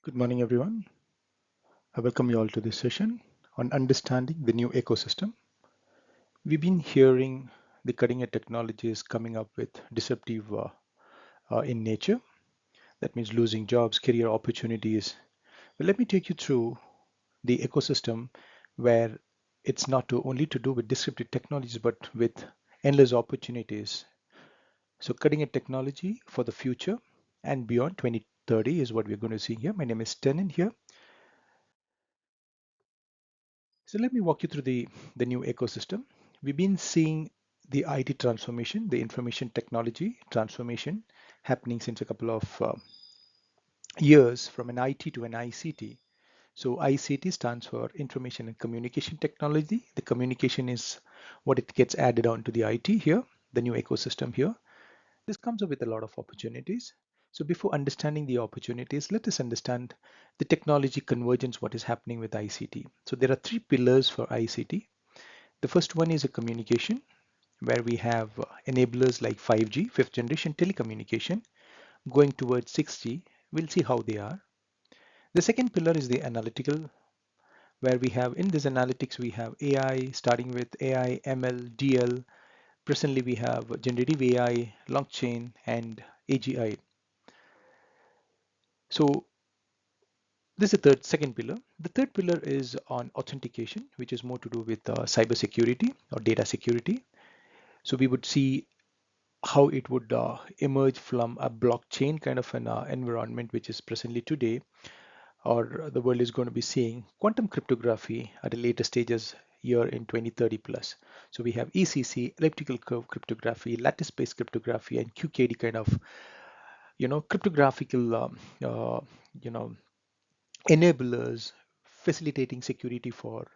Good morning, everyone. I welcome you all to this session on understanding the new ecosystem. We've been hearing the cutting edge technologies coming up with disruptive in nature. That means losing jobs, career opportunities. But let me take you through the ecosystem where it's not only to do with disruptive technologies, but with endless opportunities. So cutting edge technology for the future and beyond 2030 is what we're going to see here. My name is Tenin here. So let me walk you through the new ecosystem. We've been seeing the IT transformation, the information technology transformation happening since a couple of years from an IT to an ICT. So ICT stands for Information and Communication Technology. The communication is what it gets added on to the IT here, the new ecosystem here. This comes up with a lot of opportunities. So before understanding the opportunities, let us understand the technology convergence, what is happening with ICT. So there are three pillars for ICT. The first one is a communication, where we have enablers like 5G, fifth generation telecommunication, going towards 6G. We'll see how they are. The second pillar is the analytical, where we have in this analytics, we have AI, starting with AI, ML, DL. Presently, we have generative AI, blockchain, and AGI. So this is the second pillar. The third pillar is on authentication, which is more to do with cyber security or data security. So we would see how it would emerge from a blockchain kind of an environment, which is presently today, or the world is going to be seeing quantum cryptography at a later stages here in 2030 plus. So we have ECC, elliptical curve cryptography, lattice-based cryptography, and QKD kind of, cryptographical, you know, enablers facilitating security for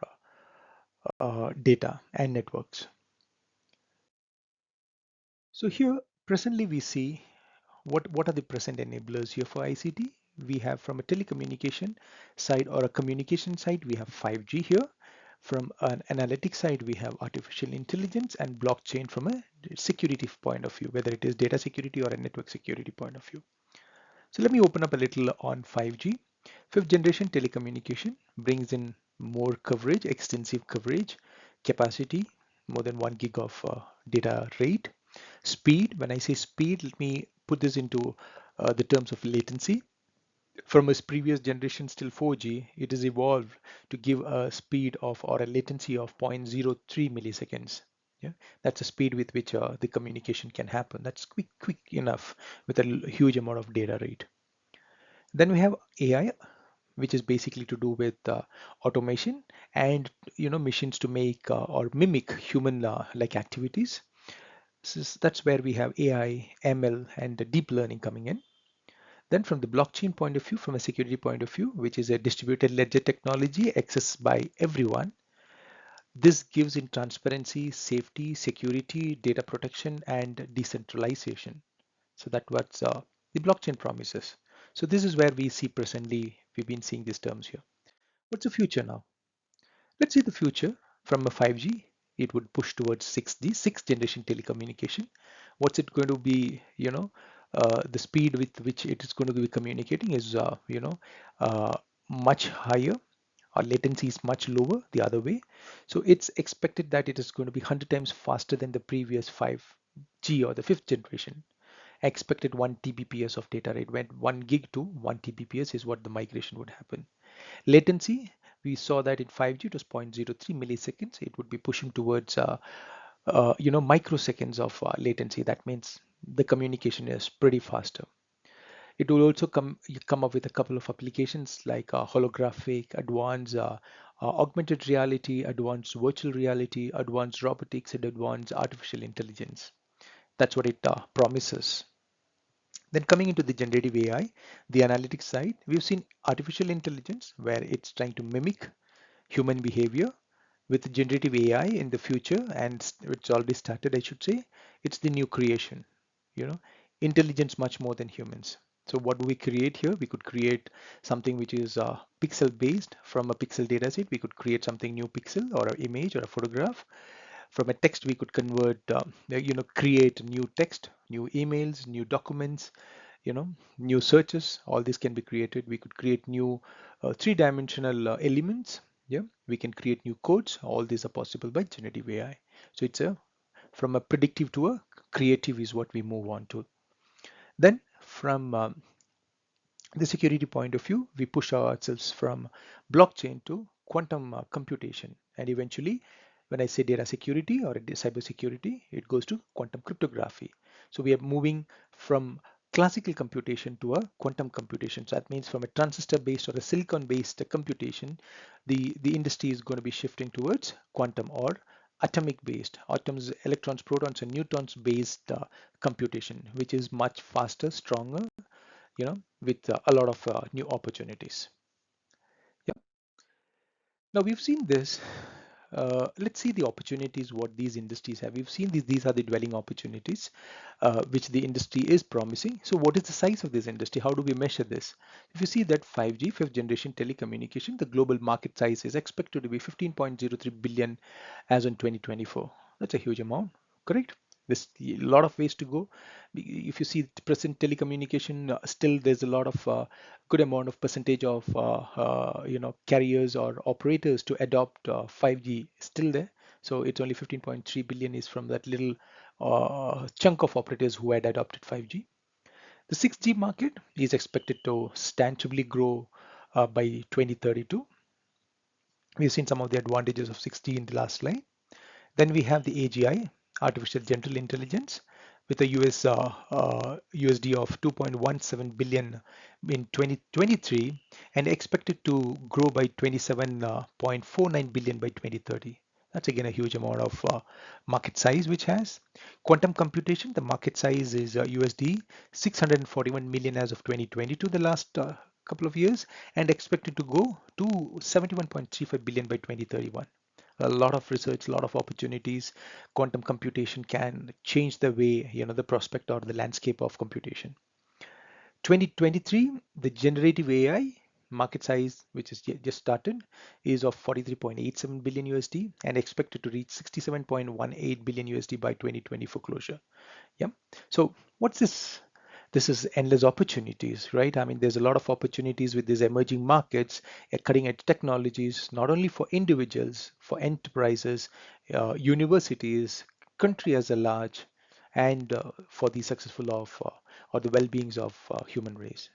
data and networks. So here, presently we see what are the present enablers here for ICT. We have from a telecommunication side or a communication side, we have 5G here. From an analytics side, we have artificial intelligence and blockchain from a security point of view, whether it is data security or a network security point of view. So let me open up a little on 5G. Fifth generation telecommunication brings in more coverage, extensive coverage, capacity, more than 1 gig of data rate. Speed, when I say speed, let me put this into the terms of latency. From its previous generation, still 4G, it has evolved to give a speed of or a latency of 0.03 milliseconds. Yeah, that's the speed with which the communication can happen. That's quick enough with a huge amount of data rate. Then we have AI, which is basically to do with automation and machines to make or mimic human like activities. That's where we have AI, ML, and the deep learning coming in. Then from the blockchain point of view, from a security point of view, which is a distributed ledger technology accessed by everyone, this gives in transparency, safety, security, data protection, and decentralization. So that's what the blockchain promises. So this is where we see presently, we've been seeing these terms here. What's the future now? Let's see the future from a 5G. It would push towards 6G, sixth generation telecommunication. What's it going to be? The speed with which it is going to be communicating is, much higher. Our latency is much lower the other way. So it's expected that it is going to be 100 times faster than the previous 5G or the fifth generation. Expected 1 Tbps of data rate, went 1 gig to 1 Tbps is what the migration would happen. Latency, we saw that in 5G it was 0.03 milliseconds. It would be pushing towards microseconds of latency. That means the communication is pretty faster. It will also come up with a couple of applications like holographic, advanced augmented reality, advanced virtual reality, advanced robotics, and advanced artificial intelligence. That's what it promises. Then coming into the generative AI, the analytics side, we've seen artificial intelligence where it's trying to mimic human behavior with generative AI in the future, and it's already started, I should say. It's the new creation, you know, intelligence much more than humans. So what do we create here? We could create something which is pixel based from a pixel data set. We could create something new pixel or an image or a photograph. From a text, we could convert, create new text, new emails, new documents, new searches, all this can be created. We could create new three-dimensional elements. Yeah, we can create new codes. All these are possible by generative AI. So it's a from a predictive to a creative is what we move on to. Then from the security point of view, we push ourselves from blockchain to quantum computation. And eventually, when I say data security or cyber security, it goes to quantum cryptography. So we are moving from classical computation to a quantum computation. So that means from a transistor based or a silicon based computation, the industry is going to be shifting towards quantum or atomic based, atoms, electrons, protons, and neutrons based computation, which is much faster, stronger, with a lot of new opportunities. Yeah. Now we've seen this. Let's see the opportunities what these industries have. We've seen these are the dwelling opportunities which the industry is promising. So what is the size of this industry? How do we measure this? If you see that 5G, fifth generation telecommunication, the global market size is expected to be 15.03 billion as in 2024. That's a huge amount, correct? There's a lot of ways to go. If you see the present telecommunication, still there's a lot of good amount of percentage of carriers or operators to adopt 5G still there. So it's only 15.3 billion is from that little chunk of operators who had adopted 5G. The 6G market is expected to substantially grow by 2032. We've seen some of the advantages of 6G in the last slide. Then we have the AGI, artificial general intelligence, with a USD of 2.17 billion in 2023 and expected to grow by 27.49 billion by 2030. That's again a huge amount of market size which has. Quantum computation, the market size is USD 641 million as of 2022, the last couple of years, and expected to go to 71.35 billion by 2031. A lot of research, a lot of opportunities. Quantum computation can change the way, the prospect or the landscape of computation. 2023, the generative AI market size, which is just started, is of 43.87 billion USD and expected to reach 67.18 billion USD by 2024 closure. Yeah. So what's this? This is endless opportunities, right? I mean, there's a lot of opportunities with these emerging markets, cutting edge technologies, not only for individuals, for enterprises, universities, country as a large, and for the successful of or the well-beings of human race.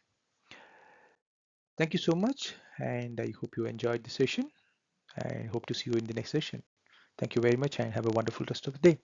Thank you so much, and I hope you enjoyed the session. I hope to see you in the next session. Thank you very much, and have a wonderful rest of the day.